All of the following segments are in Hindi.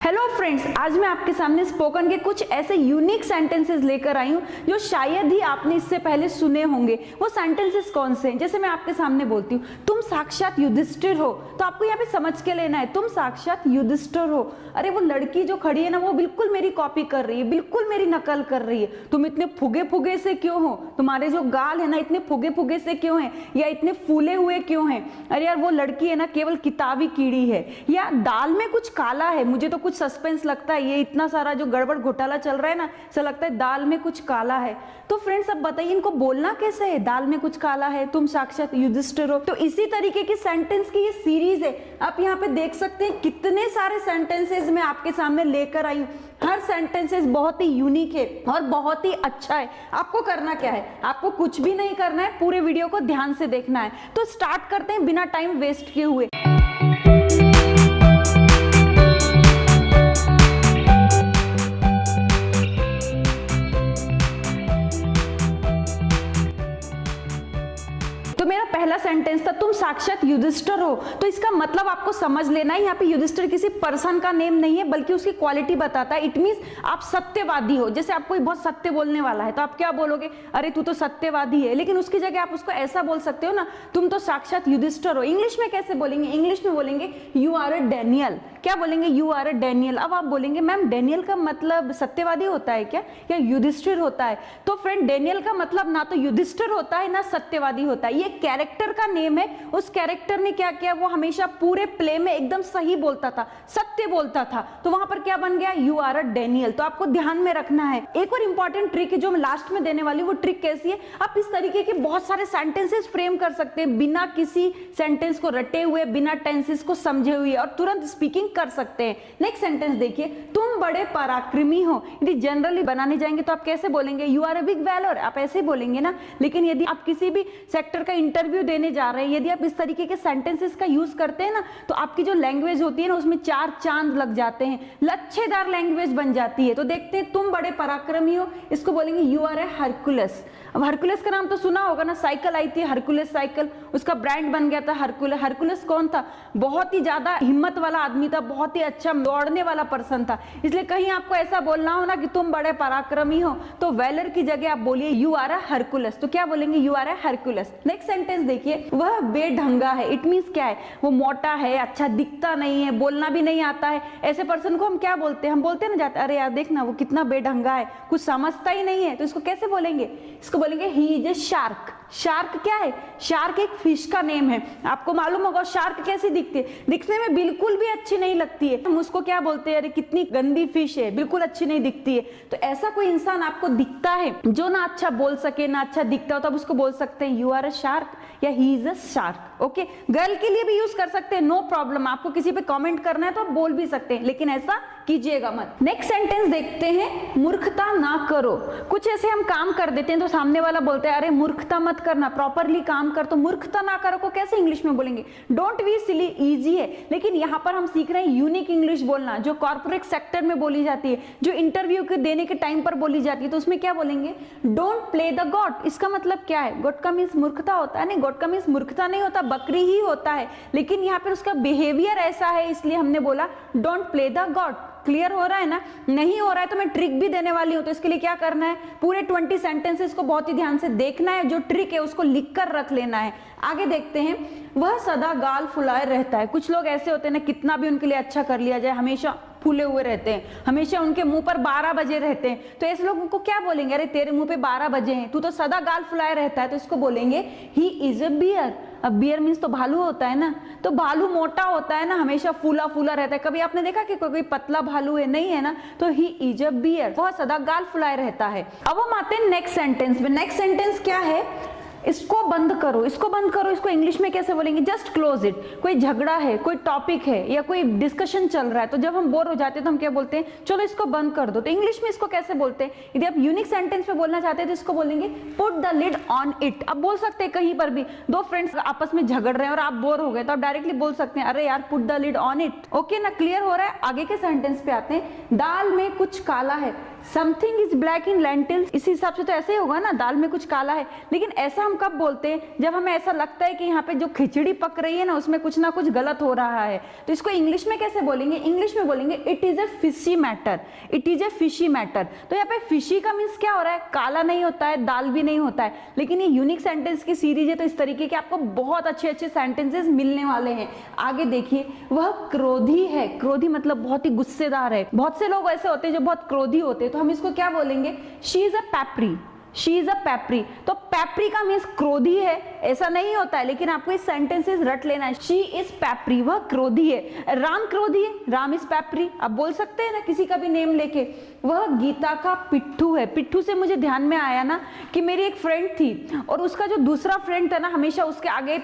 हेलो फ्रेंड्स, आज मैं आपके सामने स्पोकन के कुछ ऐसे यूनिक सेंटेंसेस लेकर आई हूँ जो शायद ही आपने इससे पहले सुने होंगे। वो सेंटेंसेस कौन से हैं? जैसे मैं आपके सामने बोलती हूँ, तुम साक्षात युधिष्ठिर हो, तो आपको यहाँ पे समझ के लेना है, तुम साक्षात युधिष्ठिर हो। अरे वो लड़की जो खड़ी है ना, वो बिल्कुल मेरी कॉपी कर रही है, बिल्कुल मेरी नकल कर रही है। तुम इतने फुगे फुगे से क्यों हो? तुम्हारे जो गाल है ना, इतने फुगे फुगे से क्यों है, या इतने फूले हुए क्यों हैं? अरे यार वो लड़की है ना, केवल किताबी कीड़ी है, या दाल में कुछ काला है। मुझे तो कुछ सस्पेंस लगता है, ये इतना सारा जो गड़बड़ घोटाला चल रहा है ना, ऐसा लगता है दाल में कुछ काला है। तो फ्रेंड्स अब बताइए इनको बोलना कैसे है? दाल में कुछ काला है, तुम साक्षात युधिष्ठिर हो। तो इसी तरीके की सेंटेंस की ये सीरीज है। आप यहाँ पे देख सकते हैं कितने सारे सेंटेंसेस मैं आपके सामने लेकर आई हूँ। हर सेंटेंसेस बहुत ही यूनिक है और बहुत ही अच्छा है। आपको करना क्या है? आपको कुछ भी नहीं करना है, पूरे वीडियो को ध्यान से देखना है। तो स्टार्ट करते हैं बिना टाइम वेस्ट किए हुए। तो मेरा पहला सेंटेंस था, तुम साक्षात युधिष्ठिर हो। तो इसका मतलब आपको समझ लेना है, यहाँ पे युधिष्ठिर किसी पर्सन का नेम नहीं है, बल्कि उसकी क्वालिटी बताता है। इट मींस आप सत्यवादी हो। जैसे आप कोई बहुत सत्य बोलने वाला है तो आप क्या बोलोगे? अरे तू तो सत्यवादी है। लेकिन उसकी जगह आप उसको ऐसा बोल सकते हो ना, तुम तो साक्षात युधिष्ठिर हो। इंग्लिश में कैसे बोलेंगे? इंग्लिश में बोलेंगे यू आर अ डैनियल। क्या बोलेंगे? You are a Daniel. अब आप बोलेंगे मैम डैनियल का मतलब सत्यवादी होता है क्या, या युधिष्ठिर होता है? तो फ्रेंड डैनियल का मतलब ना तो युधिष्ठिर होता है ना सत्यवादी होता है। ये कैरेक्टर का नेम है। उस कैरेक्टर ने क्या किया? वो हमेशा पूरे प्ले में एकदम सही बोलता था, सत्य बोलता था। तो वहां पर क्या बन गया? You are a Daniel. तो आपको ध्यान में रखना है। एक और इंपॉर्टेंट ट्रिक है जो मैं लास्ट में देने वाली हूँ। वो ट्रिक कैसी है? आप इस तरीके के बहुत सारे सेंटेंसेस फ्रेम कर सकते हैं बिना किसी सेंटेंस को रटे हुए, बिना टेंसेस को समझे हुए, और तुरंत स्पीकिंग कर सकते हैं। नेक्स्ट सेंटेंस देखिए, तुम बड़े पराक्रमी हो। यदि जनरली बनाने जाएंगे तो आप कैसे बोलेंगे? You are a big valour. आप ऐसे बोलेंगे ना। लेकिन यदि आप किसी भी सेक्टर का इंटरव्यू देने जा रहे हैं, यदि आप इस तरीके के सेंटेंसेस का यूज करते हैं ना, तो आपकी जो लैंग्वेज होती है ना, उसमें चार चांद लग जाते हैं, लच्छेदार लैंग्वेज बन जाती है। तो देखते हैं, तुम बड़े पराक्रमी हो, इसको बोलेंगे यू आर ए हरकुलस। अब हरकुलस का नाम तो सुना होगा ना, साइकिल आई थी हरकुलस साइकिल, उसका ब्रांड बन गया था हरकुलस। हरकुलस कौन था? बहुत ही ज्यादा हिम्मत वाला आदमी था, बहुत ही अच्छा दौड़ने वाला पर्सन था। इसलिए कहीं आपको ऐसा बोलना हो ना कि तुम बड़े पराक्रमी हो, तो वेलर की जगह आप बोलिए यू आर अ हरकुलस। तो क्या बोलेंगे? You are a Hercules. Next sentence देखिए, वह बेढंगा है। इट मींस क्या है? वो मोटा है, अच्छा दिखता नहीं है, बोलना भी नहीं आता है। ऐसे पर्सन को हम क्या बोलते हैं? हम बोलते हैं ना जाते, अरे यार देखना वो कितना बेढंगा है, कुछ समझता ही नहीं है। तो इसको कैसे बोलेंगे? इसको बोलेंगे he is a shark. Shark क्या है? शार्क एक फिश का नेम है। आपको मालूम होगा शार्क कैसी दिखती है? दिखने में बिल्कुल भी अच्छी नहीं लगती है। हम उसको क्या बोलते हैं? अरे कितनी गंदी फिश है, बिल्कुल अच्छी नहीं दिखती है। तो ऐसा कोई इंसान आपको दिखता है जो ना अच्छा बोल सके ना अच्छा दिखता हो, तो आप उसको बोल सकते हैं यू आर अ शार्क या he is a shark. Okay, girl के लिए भी यूज कर सकते हैं, नो प्रॉब्लम। आपको किसी पे कमेंट करना है तो आप बोल भी सकते हैं, लेकिन ऐसा कीजिएगा मत। नेक्स्ट सेंटेंस देखते हैं, मूर्खता ना करो। कुछ ऐसे हम काम कर देते हैं तो सामने वाला बोलता है अरे मूर्खता मत करना, प्रॉपरली काम कर। तो मूर्खता ना करो को कैसे इंग्लिश में बोलेंगे? Don't be silly. इजी है, लेकिन यहाँ पर हम सीख रहे हैं यूनिक इंग्लिश बोलना, जो कॉर्पोरेट सेक्टर में बोली जाती है, जो इंटरव्यू के देने के टाइम पर बोली जाती है। तो उसमें क्या बोलेंगे? Don't play the God. इसका मतलब क्या है? गॉड का मीन्स मूर्खता होता है? नहीं, गॉड का मीन्स मूर्खता नहीं होता, बकरी ही होता है। लेकिन यहाँ पर उसका बिहेवियर ऐसा है, इसलिए हमने बोला don't play the God. Clear हो रहा है ना? नहीं हो रहा है तो मैं ट्रिक भी देने वाली हूं। तो इसके लिए क्या करना है? पूरे 20 सेंटेंसेस को बहुत ही ध्यान से देखना है, जो ट्रिक है उसको लिख कर रख लेना है। आगे देखते हैं, वह सदा गाल फुलाए रहता है। कुछ लोग ऐसे होते हैं ना, कितना भी उनके लिए अच्छा कर लिया जाए हमेशा फूले हुए रहते हैं, हमेशा उनके मुंह पर 12 बजे रहते हैं। तो ऐसे लोगों को क्या बोलेंगे? अरे तेरे मुंह पे 12 बजे हैं, तू तो सदा गाल फुलाए रहता है। तो इसको बोलेंगे ही इज अ बियर। अब बियर मीन्स तो भालू होता है ना। तो भालू मोटा होता है ना, हमेशा फूला फूला रहता है। कभी आपने देखा कि कोई पतला भालू है? नहीं है ना। तो ही इज अ बियर, वह सदा गाल फुलाए रहता है। अब हम आते हैं नेक्स्ट सेंटेंस में। नेक्स्ट सेंटेंस क्या है? इसको बंद करो। इसको बंद करो, इसको इंग्लिश में कैसे बोलेंगे? Just close it. कोई झगड़ा है, कोई टॉपिक है, या कोई डिस्कशन चल रहा है, तो जब हम बोर हो जाते हैं तो हम क्या बोलते हैं? चलो इसको बंद कर दो। तो इंग्लिश में इसको कैसे बोलते हैं? यदि आप यूनिक सेंटेंस में बोलना चाहते हैं तो इसको बोलेंगे put the lid on it. अब बोल सकते हैं कहीं पर भी दो फ्रेंड्स आपस में झगड़ रहे हैं और आप बोर हो गए, तो आप डायरेक्टली बोल सकते हैं अरे यार put the lid on it. Okay ना? क्लियर हो रहा है? आगे के सेंटेंस पे आते हैं, दाल में कुछ काला है। Something is black in lentils. इस हिसाब से तो ऐसे ही होगा ना, दाल में कुछ काला है। लेकिन ऐसा हम हम कब बोलते हैं, जब हमें ऐसा लगता है कि यहाँ पे जो खिचड़ी पक रही है ना उसमें कुछ ना कुछ गलत हो रहा है। तो इसको इंग्लिश में कैसे बोलेंगे, इंग्लिश में बोलेंगे it is a fishy matter, it is a fishy matter. तो यहाँ पे फिशी का मीन्स क्या हो रहा है, काला नहीं होता है, दाल भी नहीं होता है। लेकिन ये यूनिक सेंटेंस की सीरीज है तो इस तरीके के आपको बहुत अच्छे अच्छे सेंटेंसेस मिलने वाले हैं। आगे देखिए, वह क्रोधी है, क्रोधी मतलब बहुत ही गुस्सेदार है। बहुत से लोग ऐसे होते हैं जो बहुत क्रोधी होते हैं, तो हम इसको क्या बोलेंगे, she is a papery, she is a papery. तो पैपरी का मीन्स क्रोधी है ऐसा नहीं होता है, लेकिन आपको इस सेंटेंसेस रट लेना है। शी इज पैपरी, वह क्रोधी है। राम क्रोधी है, राम इज पैपरी। आप बोल सकते हैं ना किसी का भी नेम लेके। वह गीता का पिट्ठू है। पिट्ठू से मुझे ध्यान में आया ना कि मेरी एक फ्रेंड थी और उसका जो दूसरा फ्रेंड था ना हमेशा उसके आगे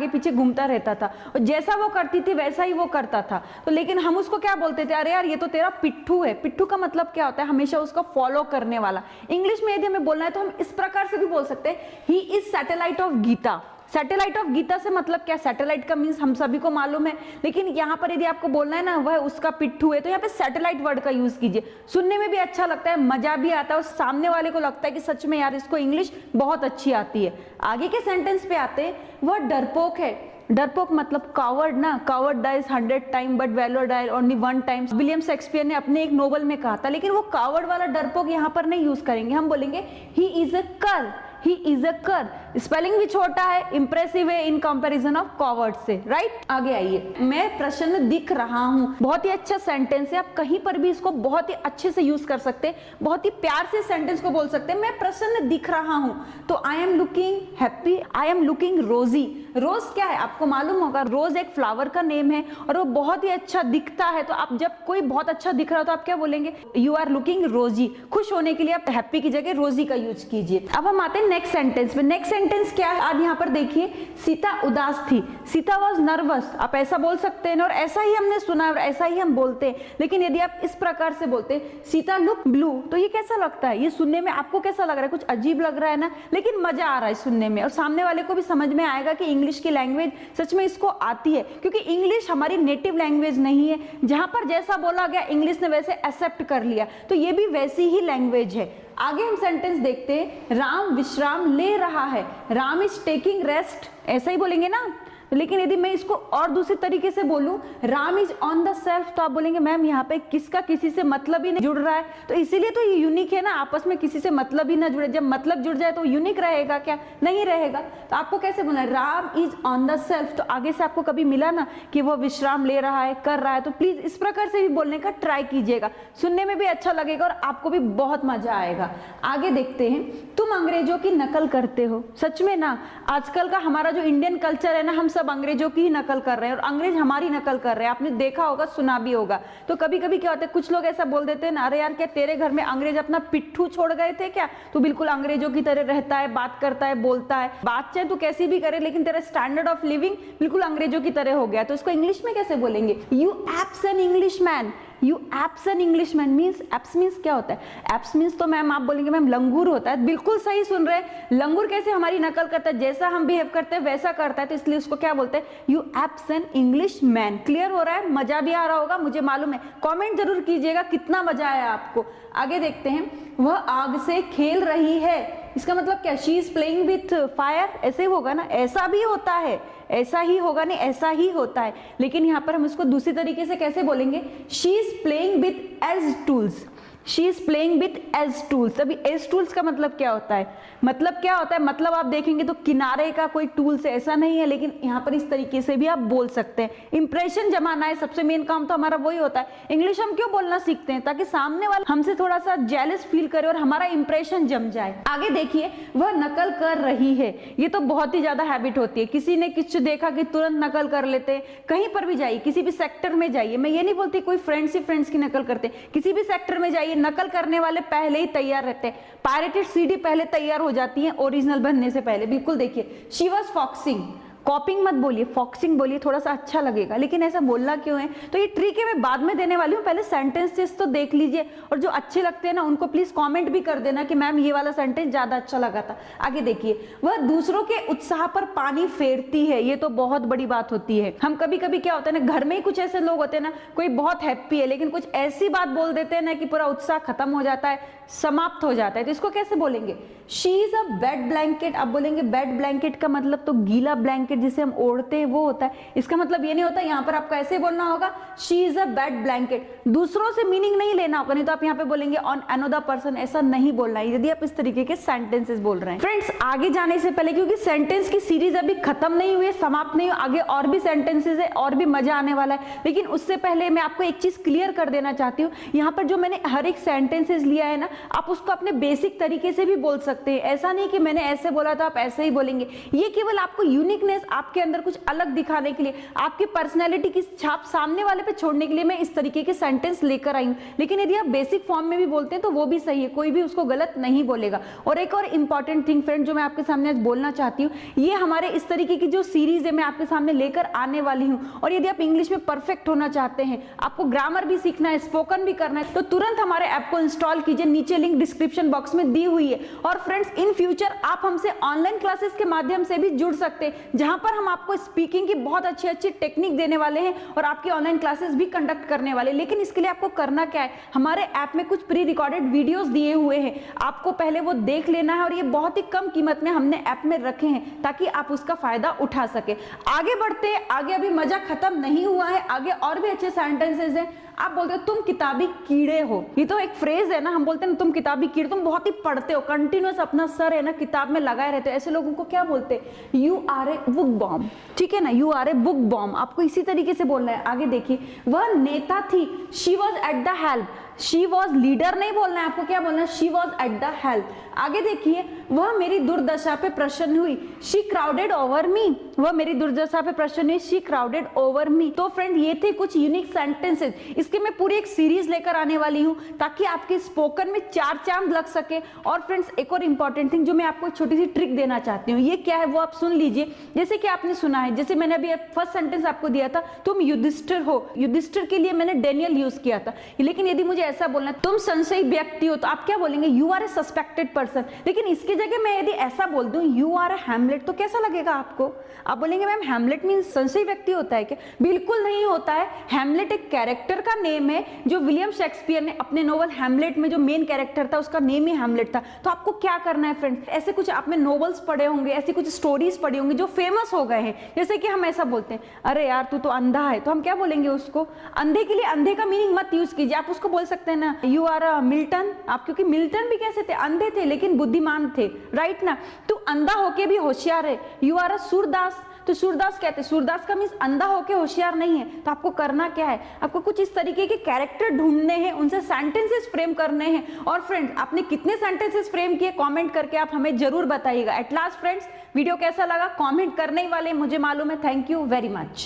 पीछे घूमता रहता था और जैसा वो करती थी वैसा ही वो करता था। तो लेकिन हम उसको क्या बोलते थे, अरे यार ये तो तेरा पिट्ठू है। पिट्ठू का मतलब क्या होता है, हमेशा उसका फॉलो करने वाला। इंग्लिश में यदि हमें बोलना है तो हम इस प्रकार से भी बोल सकते हैं, he is satellite of Gita. Satellite of Gita से मतलब क्या, सैटेलाइट का मीन्स हम सभी को मालूम है, लेकिन यहाँ पर यदि आपको बोलना है ना वह उसका पिट्ठू है तो यहाँ पे सैटेलाइट वर्ड का यूज कीजिए। सुनने में भी अच्छा लगता है, मजा भी आता है और सामने वाले को लगता है कि सच में यार इसको इंग्लिश बहुत अच्छी आती है। आगे के सेंटेंस पे आते हैं, वह डरपोक है। डरपोक मतलब कावर्ड ना, coward dies 100 time but valour dies only 1 time. William Shakespeare ने अपने एक नोवेल में कहा था, लेकिन वो कावर्ड वाला डरपोक यहाँ पर नहीं यूज करेंगे, हम बोलेंगे ही इज अ कर, ही इज अ कर। स्पेलिंग भी छोटा है, इंप्रेसिव है इन कंपैरिजन ऑफ कॉवर्ड से, राइट। आगे आइए, मैं प्रसन्न दिख रहा हूँ। बहुत ही अच्छा सेंटेंस है, आप कहीं पर भी इसको बहुत ही अच्छे से यूज कर सकते हैं, बहुत ही प्यार से सेंटेंस को बोल सकते हैं। मैं प्रसन्न दिख रहा हूँ तो I am looking happy, I am looking रोजी। रोज क्या है आपको मालूम होगा, रोज एक फ्लावर का नेम है और वो बहुत ही अच्छा दिखता है। तो आप जब कोई बहुत अच्छा दिख रहा हो तो आप क्या बोलेंगे, यू आर लुकिंग रोजी। खुश होने के लिए आप हैप्पी की जगह रोजी का यूज कीजिए। अब हम आते हैं नेक्स्ट सेंटेंस में। नेक्स्ट सेंटेंस क्या है, आप यहाँ पर देखिए, सीता उदास थी, सीता वॉज नर्वस। आप ऐसा बोल सकते हैं और ऐसा ही हमने सुना और ऐसा ही हम बोलते हैं। लेकिन यदि आप इस प्रकार से बोलते हैं, सीता लुक ब्लू, तो ये कैसा लगता है, ये सुनने में आपको कैसा लग रहा है, कुछ अजीब लग रहा है ना, लेकिन मजा आ रहा है सुनने में और सामने वाले को भी समझ में आएगा कि इंग्लिश की लैंग्वेज सच में इसको आती है, क्योंकि इंग्लिश हमारी नेटिव लैंग्वेज नहीं है। जहां पर जैसा बोला गया इंग्लिश ने वैसे एक्सेप्ट कर लिया, तो ये भी वैसी ही लैंग्वेज है। आगे हम सेंटेंस देखते हैं, राम विश्राम ले रहा है, राम इज टेकिंग रेस्ट, ऐसा ही बोलेंगे ना। लेकिन यदि मैं इसको और दूसरे तरीके से बोलूं, Ram is on the self, तो आप बोलेंगे मैम यहाँ पे किसका किसी से मतलब ही नहीं जुड़ रहा है, तो इसीलिए तो ये यूनिक है ना, आपस में किसी से मतलब ही ना जुड़े। जब मतलब जुड़ जाए तो यूनिक रहेगा क्या, नहीं रहेगा। तो आपको कैसे बोलना है, Ram is on the self. तो आगे से आपको कभी मिला ना कि वो विश्राम ले रहा है, कर रहा है, तो प्लीज इस प्रकार से भी बोलने का ट्राई कीजिएगा, सुनने में भी अच्छा लगेगा और आपको भी बहुत मजा आएगा। आगे देखते हैं, तुम अंग्रेजों की नकल करते हो। सच में ना, आजकल का हमारा जो इंडियन कल्चर है ना, हम सब अंग्रेजों की ही नकल कर रहे हैं और अंग्रेज हमारी नकल कर रहे हैं। आपने देखा होगा, सुना भी होगा। तो कभी कभी क्या होता है, कुछ लोग ऐसा बोल देते हैं ना, अरे यार क्या तेरे घर में अंग्रेज अपना पिट्ठू छोड़ गए थे क्या, तू बिल्कुल अंग्रेजों की तरह रहता है, बात करता है, बोलता है, बात चाहे तू कैसी भी करे लेकिन तेरा स्टैंडर्ड ऑफ लिविंग बिल्कुल अंग्रेजों की तरह हो गया। तो इसको इंग्लिश में कैसे बोलेंगे, you apps an English man, you apps an English man. Means apps means क्या होता है, एप्स मीन्स तो मैम आप बोलेंगे मैम लंगूर होता है। बिल्कुल सही सुन रहे हैं, लंगूर कैसे हमारी नकल करता है, जैसा हम बिहेव करते हैं वैसा करता है, तो इसलिए उसको क्या बोलते हैं, you apps an English man. Clear हो रहा है, मजा भी आ रहा होगा, मुझे मालूम है। कमेंट जरूर कीजिएगा कितना मजा आया आपको। आगे देखते हैं, वह आग से खेल रही है। इसका मतलब क्या, she is playing with fire, ऐसे ही होगा ना, ऐसा भी होता है, ऐसा ही होगा नहीं, ऐसा ही होता है। लेकिन यहाँ पर हम इसको दूसरी तरीके से कैसे बोलेंगे, she is playing with edge tools, she is playing with edge tools. अभी एज टूल्स का मतलब क्या होता है, मतलब क्या होता है, मतलब आप देखेंगे तो किनारे का कोई टूल्स ऐसा नहीं है, लेकिन यहाँ पर इस तरीके से भी आप बोल सकते हैं। इंप्रेशन जमाना है, सबसे मेन काम तो हमारा वही होता है। इंग्लिश हम क्यों बोलना सीखते हैं, ताकि सामने वाला हमसे थोड़ा सा जेलस फील करे और हमारा इंप्रेशन जम जाए। आगे देखिए, वह नकल कर रही है। ये तो बहुत ही ज्यादा हैबिट होती है, किसी ने कुछ देखा कि तुरंत नकल कर लेते हैं। कहीं पर भी जाइए, किसी भी सेक्टर में जाइए, मैं ये नहीं बोलती कोई फ्रेंड्स ही फ्रेंड्स की नकल करते, किसी भी सेक्टर में जाइए, नकल करने वाले पहले ही तैयार रहते हैं। पायरेटेड सीडी पहले तैयार हो जाती है ओरिजिनल बनने से पहले। बिल्कुल देखिए, शी वाज फॉक्सिंग, कॉपिंग मत बोलिए, फॉक्सिंग बोलिए, थोड़ा सा अच्छा लगेगा। लेकिन ऐसा बोलना क्यों है? तो ये ट्रिक है, मैं बाद में देने वाली हूँ, पहले सेंटेंसेस तो देख लीजिए, और जो अच्छे लगते हैं ना उनको प्लीज कमेंट भी कर देना कि मैम ये वाला सेंटेंस ज्यादा अच्छा लगा था। आगे देखिए, वह दूसरों के उत्साह पर पानी फेरती है। ये तो बहुत बड़ी बात होती है। हम कभी कभी क्या होता है ना, घर में ही कुछ ऐसे लोग होते हैं ना, कोई बहुत हैप्पी है लेकिन कुछ ऐसी बात बोल देते हैं ना कि पूरा उत्साह खत्म हो जाता है, समाप्त हो जाता है। तो इसको कैसे बोलेंगे? She is a bed blanket. आप बोलेंगे बेड ब्लैंकेट का मतलब तो गीला ब्लैंकेट जिसे हम ओढ़ते हैं वो होता है। इसका मतलब ये नहीं होता। यहाँ पर आपको ऐसे बोलना होगा, she is a bed blanket. दूसरों से मीनिंग नहीं लेना होगा, नहीं तो आप यहाँ पे बोलेंगे ऑन अनदर पर्सन, ऐसा नहीं बोलना है यदि आप इस तरीके के सेंटेंसेस बोल रहे हैं। फ्रेंड्स, आगे जाने से पहले, क्योंकि सेंटेंस की सीरीज अभी खत्म नहीं हुई है, समाप्त नहीं हुई, आगे और भी सेंटेंसेस है और भी मजा आने वाला है। लेकिन उससे पहले मैं आपको एक चीज क्लियर कर देना चाहती हूँ। यहाँ पर जो मैंने हर एक सेंटेंसेस लिया है ना, आप उसको अपने बेसिक तरीके से भी बोल सकते हैं। ऐसा नहीं कि मैंने ऐसे बोला तो आप ऐसे ही बोलेंगे। ये केवल आपको यूनिकनेस, आपके अंदर कुछ अलग दिखाने के लिए, आपकी पर्सनैलिटी की छाप सामने वाले पे छोड़ने के लिए मैं इस तरीके के सेंटेंस लेकर आई हूँ। लेकिन यदि आप बेसिक फॉर्म में भी बोलते हैं तो वो भी सही है, कोई भी उसको गलत नहीं बोलेगा। और एक और इंपॉर्टेंट थिंग फ्रेंड जो मैं आपके सामने आज बोलना चाहती हूँ, ये हमारे इस तरीके की जो सीरीज है मैं आपके सामने लेकर आने वाली हूँ। और यदि आप इंग्लिश में परफेक्ट होना चाहते हैं, आपको ग्रामर भी सीखना है, स्पोकन भी करना है, तो तुरंत हमारे ऐप को इंस्टॉल कीजिए। नीचे लिंक डिस्क्रिप्शन बॉक्स में दी हुई है। और फ्रेंड्स, इन फ्यूचर आप हमसे ऑनलाइन क्लासेस के माध्यम से भी जुड़ सकते हैं, जहां पर हम आपको स्पीकिंग की बहुत अच्छी अच्छी टेक्निक देने वाले हैं और आपकी ऑनलाइन क्लासेस भी कंडक्ट करने वाले। लेकिन इसके लिए आपको करना क्या है, हमारे ऐप में कुछ प्री रिकॉर्डेड वीडियोस दिए हुए हैं, आपको पहले वो देख लेना है। और ये बहुत ही कम कीमत में हमने ऐप में रखे हैं ताकि आप उसका फायदा उठा सके। आगे बढ़ते, आगे अभी मजा खत्म नहीं हुआ है, आगे और भी अच्छे सेंटेंसेस हैं। आप बोलते हो तुम किताबी कीड़े हो, ये तो एक फ्रेज है ना, हम बोलते हैं ना तुम किताबी कीड़े, तुम बहुत ही पढ़ते हो, कंटिन्यूअस अपना सर है ना किताब में लगाए रहते हो। ऐसे लोगों को क्या बोलते हैं? You are a book bomb. ठीक है ना, you are a book bomb, आपको इसी तरीके से बोलना है। आगे देखिए, वह नेता थी, she was at the help. She was leader नहीं बोलना है, आपको क्या बोलना है? She was at the help. आगे देखिए, वह मेरी दुर्दशा पे प्रसन्न हुई, शी क्राउडेड ओवर मी। वह मेरी दुर्दशा पे प्रसन्न हुई, शी क्राउडेड ओवर मी। तो फ्रेंड, ये थे कुछ यूनिक सेंटेंसेस। इसके मैं पूरी एक सीरीज लेकर आने वाली हूँ ताकि आपके स्पोकन में 4 चांद लग सके। और फ्रेंड्स, एक और इंपॉर्टेंट थिंग जो मैं आपको छोटी सी ट्रिक देना चाहती हूँ, ये क्या है वो आप सुन लीजिए। जैसे कि आपने सुना है, जैसे मैंने अभी फर्स्ट सेंटेंस आपको दिया था, तुम युधिष्ठिर हो। युधिष्ठिर के लिए मैंने डेनियल यूज किया था। लेकिन यदि मुझे ऐसा बोलना है तुम संशयी व्यक्ति हो, तो आप क्या बोलेंगे? You are a suspected person. लेकिन इसकी जगह मैं यदि ऐसा बोल दूं यू आर ए हैमलेट, तो कैसा लगेगा आपको? आप बोलेंगे मैम हैमलेट मीन्स संशयी व्यक्ति होता है क्या? बिल्कुल नहीं होता है। हैमलेट एक कैरेक्टर का नेम है जो विलियम शेक्सपियर ने अपने नोवेल हैमलेट में, जो मेन कैरेक्टर था उसका नेम ही हैमलेट था। तो आपको क्या करना है फ्रेंड्स, ऐसे कुछ आपने नोवेल्स पढ़े होंगे, ऐसी कुछ स्टोरीज पढ़ी होंगी जो फेमस हो गए हैं। जैसे कि हम ऐसा बोलते हैं, अरे यार तू तो अंधा है, तो हम क्या बोलेंगे उसको? अंधे के लिए अंधे का मीनिंग मत यूज कीजिए, आप उसको बोल सकते हैं ना यू आर मिल्टन। आप, क्योंकि मिल्टन भी कैसे थे? अंधे थे लेकिन बुद्धिमान थे, राइट ना? तू अंधा होके भी होशियार है, यू आर अ सूरदास। तो सूरदास कहते हैं, सूरदास का मीन्स अंधा होके होशियार नहीं है। तो आपको करना क्या है? आपको कुछ इस तरीके के कैरेक्टर ढूंढने हैं, उनसे सेंटेंसेस फ्रेम करने हैं। और फ्रेंड्स, आपने कितने सेंटेंसेस फ्रेम किए कमेंट करके आप हमें जरूर बताइएगा। एट लास्ट फ्रेंड्स, वीडियो कैसा लगा कमेंट करने ही वाले, मुझे मालूम है। Thank you very much.